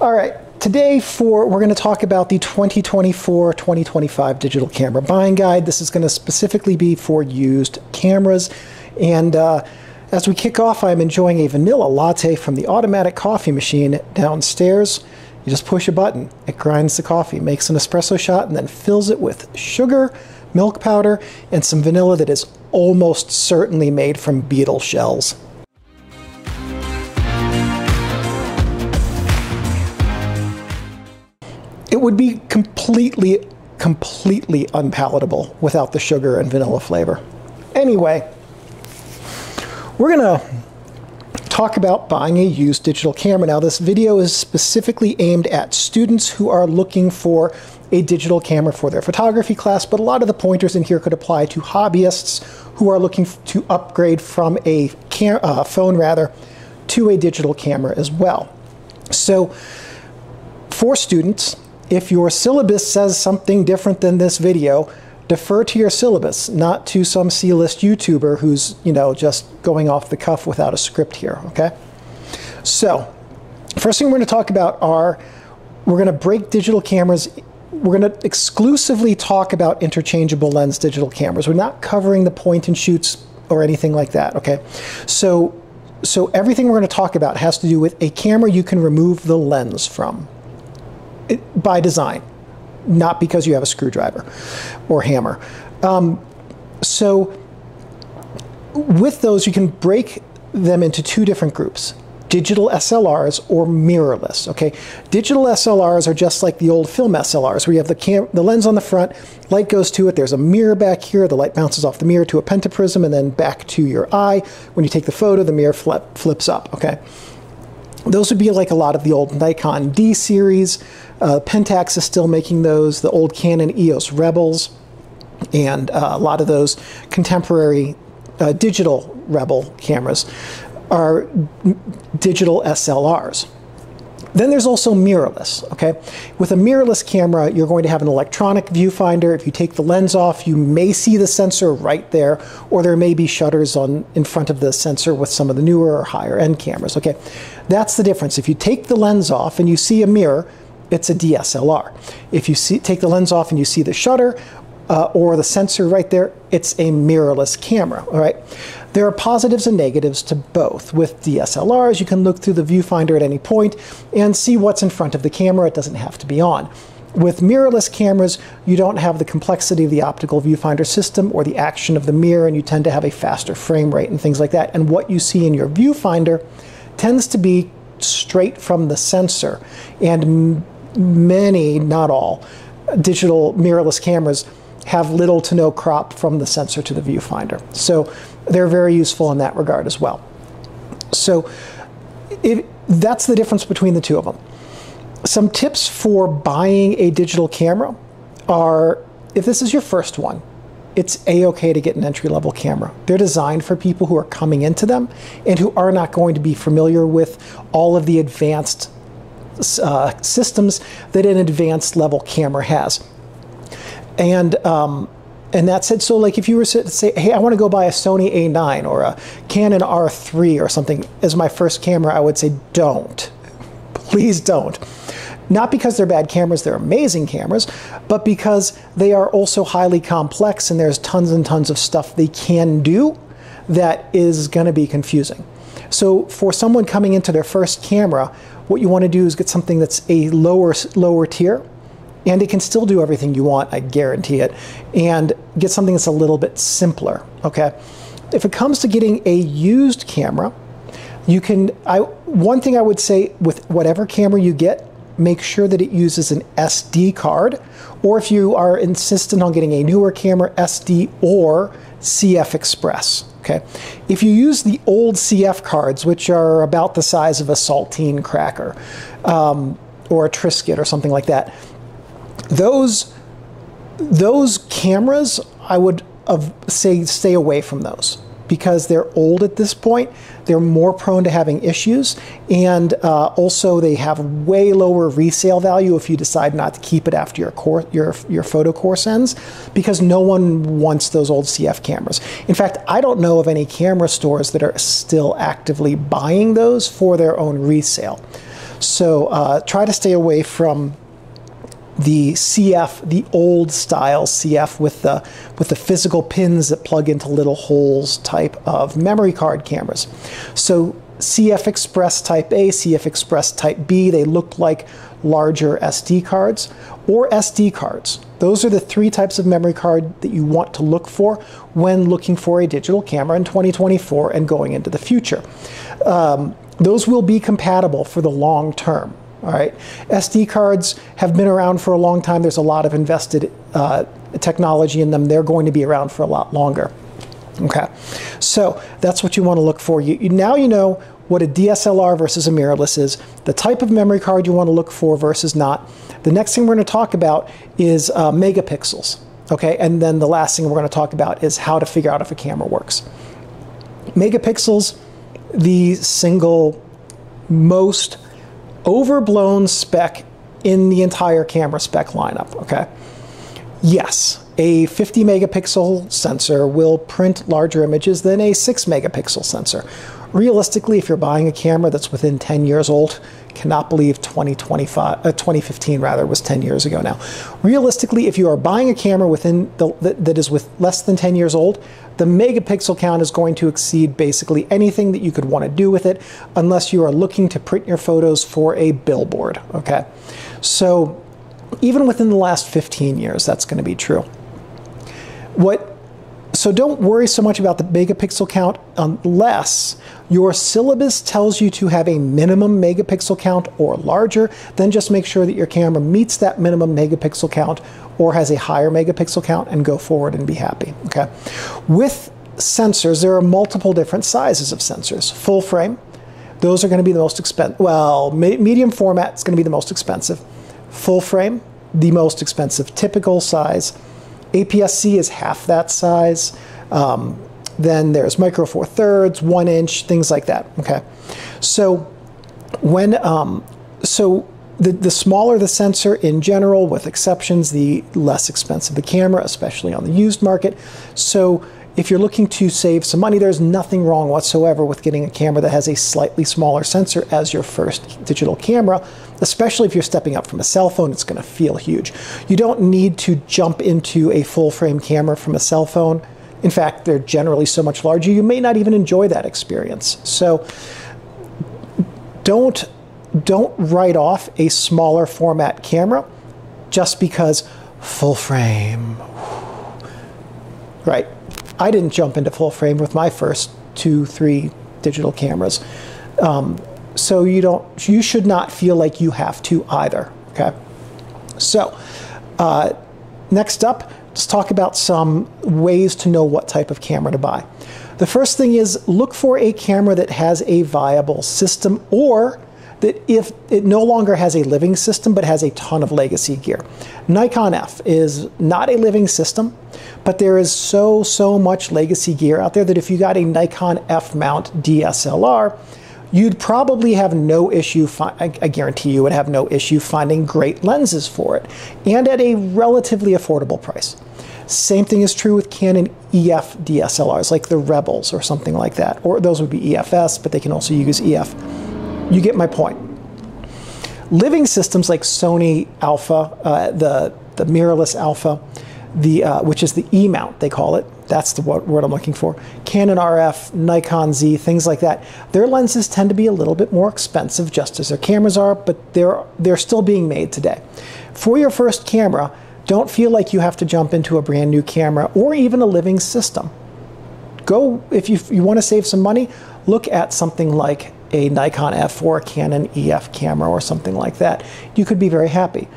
All right, today we're going to talk about the 2024-2025 digital camera buying guide. This is going to specifically be for used cameras. And as we kick off, I'm enjoying a vanilla latte from the automatic coffee machine downstairs. You just push a button, it grinds the coffee, makes an espresso shot, and then fills it with sugar, milk powder, and some vanilla that is almost certainly made from beetle shells. It would be completely unpalatable without the sugar and vanilla flavor. Anyway, we're going to talk about buying a used digital camera. Now, this video is specifically aimed at students who are looking for a digital camera for their photography class, but a lot of the pointers in here could apply to hobbyists who are looking to upgrade from a phone to a digital camera as well. So, for students, if your syllabus says something different than this video, defer to your syllabus, not to some C-list YouTuber who's, just going off the cuff without a script here, okay? So, first thing we're going to talk about we're going to break digital cameras. We're going to exclusively talk about interchangeable lens digital cameras. We're not covering the point and shoots or anything like that, okay? So everything we're going to talk about has to do with a camera you can remove the lens from. By design, not because you have a screwdriver or hammer. So with those, you can break them into two different groups: digital SLRs or mirrorless. Okay, digital SLRs are just like the old film SLRs, where you have the lens on the front, light goes to it, there's a mirror back here, the light bounces off the mirror to a pentaprism and then back to your eye. When you take the photo, the mirror flips up. Okay. Those would be like a lot of the old Nikon D series. Pentax is still making those, the old Canon EOS Rebels, and a lot of those contemporary digital Rebel cameras are digital SLRs. Then there's also mirrorless, okay? With a mirrorless camera, you're going to have an electronic viewfinder. If you take the lens off, you may see the sensor right there, or there may be shutters in front of the sensor with some of the newer or higher end cameras, okay? That's the difference. If you take the lens off and you see a mirror, it's a DSLR. If you take the lens off and you see the shutter or the sensor right there, it's a mirrorless camera, all right? There are positives and negatives to both. With DSLRs, you can look through the viewfinder at any point and see what's in front of the camera. It doesn't have to be on. With mirrorless cameras, you don't have the complexity of the optical viewfinder system or the action of the mirror, and you tend to have a faster frame rate and things like that. And what you see in your viewfinder tends to be straight from the sensor. And many, not all, digital mirrorless cameras have little to no crop from the sensor to the viewfinder. So they're very useful in that regard as well. So that's the difference between the two of them. Some tips for buying a digital camera are, if this is your first one, it's a-okay to get an entry-level camera. They're designed for people who are coming into them and who are not going to be familiar with all of the advanced systems that an advanced level camera has. And that said, so like if you were to say, hey, I want to go buy a Sony A9 or a Canon R3 or something as my first camera, I would say don't. Please don't. Not because they're bad cameras, they're amazing cameras, but because they are also highly complex and there's tons and tons of stuff they can do that is going to be confusing. So for someone coming into their first camera, what you want to do is get something that's a lower tier, and it can still do everything you want, I guarantee it, and get something that's a little bit simpler, okay? If it comes to getting a used camera, you can, one thing I would say with whatever camera you get, make sure that it uses an SD card, or if you are insistent on getting a newer camera, SD or CF Express, okay? If you use the old CF cards, which are about the size of a saltine cracker, or a Triscuit or something like that, those cameras, I would say stay away from those because they're old at this point. They're more prone to having issues, and also they have way lower resale value if you decide not to keep it after your photo course ends, because no one wants those old CF cameras. In fact, I don't know of any camera stores that are still actively buying those for their own resale. So try to stay away from the CF, the old style CF with the physical pins that plug into little holes type of memory card cameras. So CF Express Type A, CF Express Type B, they look like larger SD cards, or SD cards. Those are the three types of memory card that you want to look for when looking for a digital camera in 2024 and going into the future. Those will be compatible for the long term. All right, SD cards have been around for a long time. There's a lot of invested technology in them. They're going to be around for a lot longer. Okay, so that's what you want to look for. Now you know what a DSLR versus a mirrorless is, the type of memory card you want to look for versus not. The next thing we're going to talk about is megapixels. Okay, and then the last thing we're going to talk about is how to figure out if a camera works. Megapixels, the single most overblown spec in the entire camera spec lineup, okay? Yes, a 50 megapixel sensor will print larger images than a 6 megapixel sensor. Realistically, if you're buying a camera that's within 10 years old, cannot believe 2015 rather was 10 years ago now. Realistically, if you are buying a camera that is with less than 10 years old, the megapixel count is going to exceed basically anything that you could want to do with it, unless you are looking to print your photos for a billboard, okay? So even within the last 15 years, that's going to be true. So don't worry so much about the megapixel count unless your syllabus tells you to have a minimum megapixel count or larger. Then just make sure that your camera meets that minimum megapixel count or has a higher megapixel count and go forward and be happy, okay? With sensors, there are multiple different sizes of sensors. Full frame, those are going to be the most expensive. Well, medium format is going to be the most expensive. Full frame, the most expensive. Typical size. APS-C is half that size. Then there's micro four thirds, 1 inch, things like that. Okay, so when the smaller the sensor in general, with exceptions, the less expensive the camera, especially on the used market. So if you're looking to save some money, there's nothing wrong whatsoever with getting a camera that has a slightly smaller sensor as your first digital camera, especially if you're stepping up from a cell phone. It's going to feel huge. You don't need to jump into a full frame camera from a cell phone. In fact, they're generally so much larger, you may not even enjoy that experience. So don't write off a smaller format camera just because full frame. Right. I didn't jump into full frame with my first 2-3 digital cameras. So you should not feel like you have to either, okay? So next up, let's talk about some ways to know what type of camera to buy. The first thing is look for a camera that has a viable system, or that if it no longer has a living system but has a ton of legacy gear. Nikon F is not a living system, but there is so much legacy gear out there that if you got a Nikon F mount DSLR, you'd probably have no issue, I guarantee you would have no issue finding great lenses for it, and at a relatively affordable price. Same thing is true with Canon EF DSLRs, like the Rebels or something like that. Or those would be EFS, but they can also use EF. You get my point. Living systems like Sony Alpha, the mirrorless Alpha, which is the E-mount, they call it. That's the word I'm looking for. Canon RF, Nikon Z, things like that. Their lenses tend to be a little bit more expensive, just as their cameras are, but they're still being made today. For your first camera, don't feel like you have to jump into a brand new camera or even a living system. Go, if you want to save some money, look at something like a Nikon F or a Canon EF camera or something like that. You could be very happy.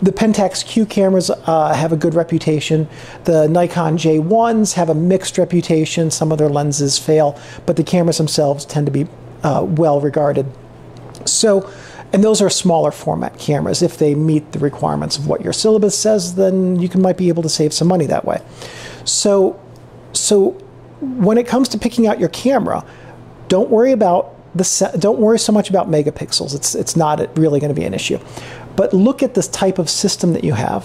The Pentax Q cameras have a good reputation. The Nikon J1s have a mixed reputation. Some of their lenses fail, but the cameras themselves tend to be well regarded. So, and those are smaller format cameras. If they meet the requirements of what your syllabus says, then you might be able to save some money that way. So when it comes to picking out your camera, don't worry so much about megapixels. It's not really going to be an issue. But look at this type of system that you have,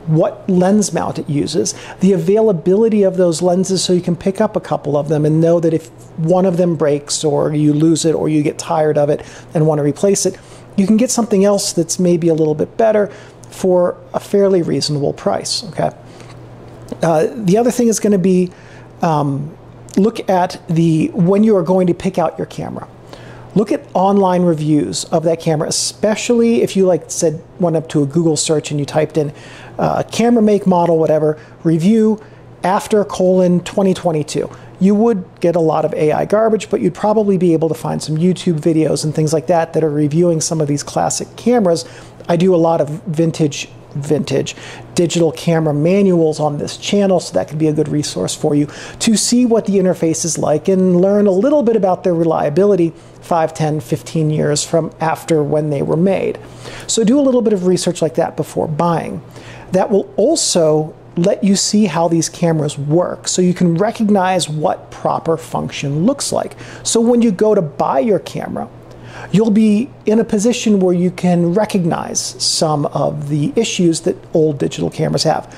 what lens mount it uses, the availability of those lenses, so you can pick up a couple of them and know that if one of them breaks or you lose it or you get tired of it and want to replace it, you can get something else that's maybe a little bit better for a fairly reasonable price, okay? The other thing is going to be look at when you are going to pick out your camera. Look at online reviews of that camera, especially if you went up to a Google search and you typed in camera make, model, whatever, review after : 2022. You would get a lot of AI garbage, but you'd probably be able to find some YouTube videos and things like that that are reviewing some of these classic cameras. I do a lot of vintage digital camera manuals on this channel, so that could be a good resource for you to see what the interface is like and learn a little bit about their reliability 5, 10, 15 years from after when they were made. So do a little bit of research like that before buying. That will also let you see how these cameras work, so you can recognize what proper function looks like. So when you go to buy your camera, you'll be in a position where you can recognize some of the issues that old digital cameras have.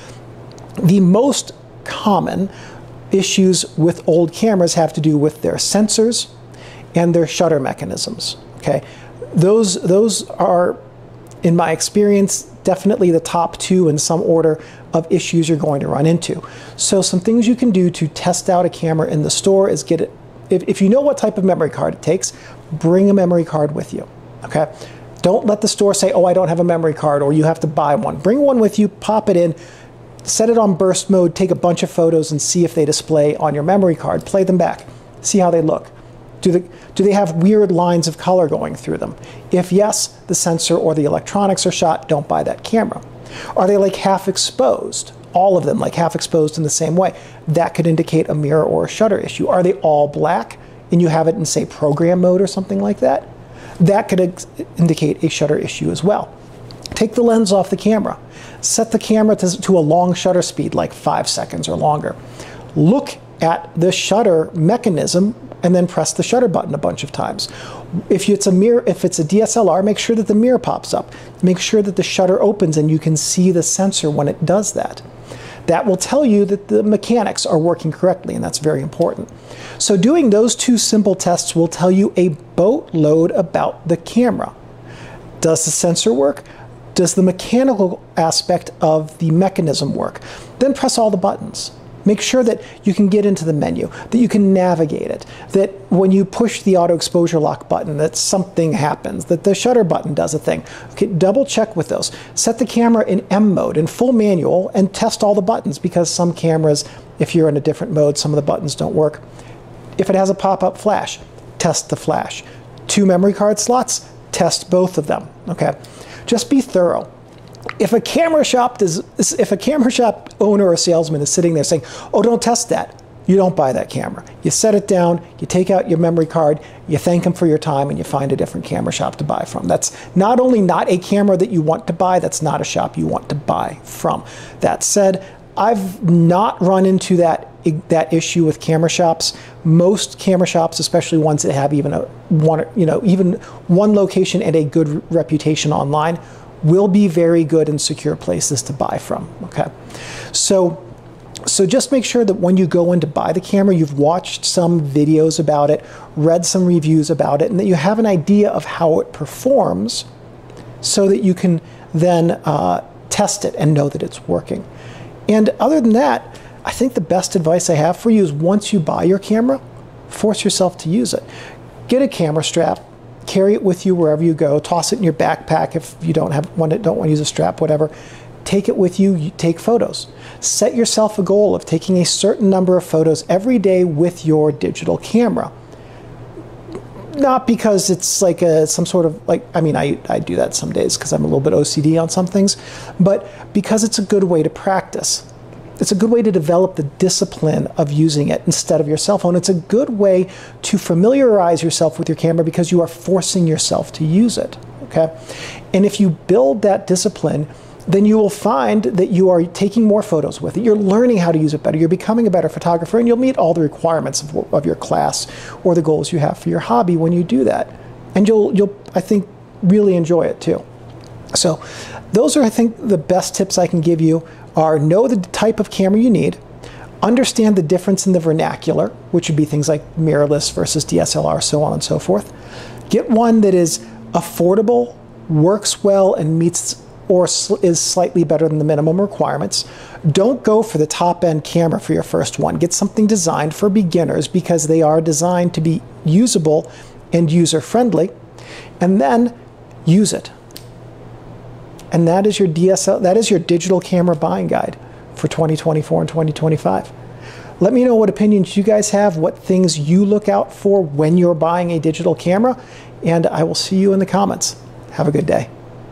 The most common issues with old cameras have to do with their sensors and their shutter mechanisms, okay? Those are, in my experience, definitely the top two in some order of issues you're going to run into. So some things you can do to test out a camera in the store is get it. If you know what type of memory card it takes, bring a memory card with you, okay? Don't let the store say, oh, I don't have a memory card, or you have to buy one. Bring one with you, pop it in, set it on burst mode, take a bunch of photos and see if they display on your memory card. Play them back, see how they look. Do they have weird lines of color going through them? If yes, the sensor or the electronics are shot, don't buy that camera. Are they like half exposed? All of them like half exposed in the same way. That could indicate a mirror or a shutter issue. Are they all black and you have it in, say, program mode or something like that? That could indicate a shutter issue as well. Take the lens off the camera. Set the camera to a long shutter speed, like 5 seconds or longer. Look at the shutter mechanism and then press the shutter button a bunch of times. If it's a DSLR, make sure that the mirror pops up. Make sure that the shutter opens and you can see the sensor when it does that. That will tell you that the mechanics are working correctly, and that's very important. So doing those two simple tests will tell you a boatload about the camera. Does the sensor work? Does the mechanical aspect of the mechanism work? Then press all the buttons. Make sure that you can get into the menu, that you can navigate it, that when you push the auto exposure lock button, that something happens, that the shutter button does a thing. Okay, double check with those. Set the camera in M mode, in full manual, and test all the buttons, because some cameras, if you're in a different mode, some of the buttons don't work. If it has a pop-up flash, test the flash. 2 memory card slots, test both of them, okay? Just be thorough. If a camera shop owner or salesman is sitting there saying, oh, don't test that, you don't buy that camera. You set it down, you take out your memory card, you thank them for your time, and you find a different camera shop to buy from. That's not only not a camera that you want to buy, that's not a shop you want to buy from. That said, I've not run into that issue with camera shops. Most camera shops, especially ones that have even one location and a good reputation online, will be very good and secure places to buy from, okay? So just make sure that when you go in to buy the camera, you've watched some videos about it, read some reviews about it, and that you have an idea of how it performs so that you can then test it and know that it's working. And other than that, I think the best advice I have for you is once you buy your camera, force yourself to use it. Get a camera strap, carry it with you wherever you go, toss it in your backpack if you don't want to use a strap, whatever. Take it with you, you take photos. Set yourself a goal of taking a certain number of photos every day with your digital camera. Not because it's like some sort of, I do that some days because I'm a little bit OCD on some things, but because it's a good way to practice. It's a good way to develop the discipline of using it instead of your cell phone. It's a good way to familiarize yourself with your camera because you are forcing yourself to use it, okay? And if you build that discipline, then you will find that you are taking more photos with it. You're learning how to use it better. You're becoming a better photographer, and you'll meet all the requirements of your class or the goals you have for your hobby when you do that. And you'll, I think, really enjoy it too. So those are, I think, the best tips I can give you are know the type of camera you need, understand the difference in the vernacular, which would be things like mirrorless versus DSLR, so on and so forth. Get one that is affordable works well and meets or is slightly better than the minimum requirements. Don't go for the top-end camera for your first one. Get something designed for beginners because they are designed to be usable and user-friendly, and then use it. And that is your that is your digital camera buying guide for 2024 and 2025. Let me know what opinions you guys have, what things you look out for when you're buying a digital camera, and I will see you in the comments. Have a good day.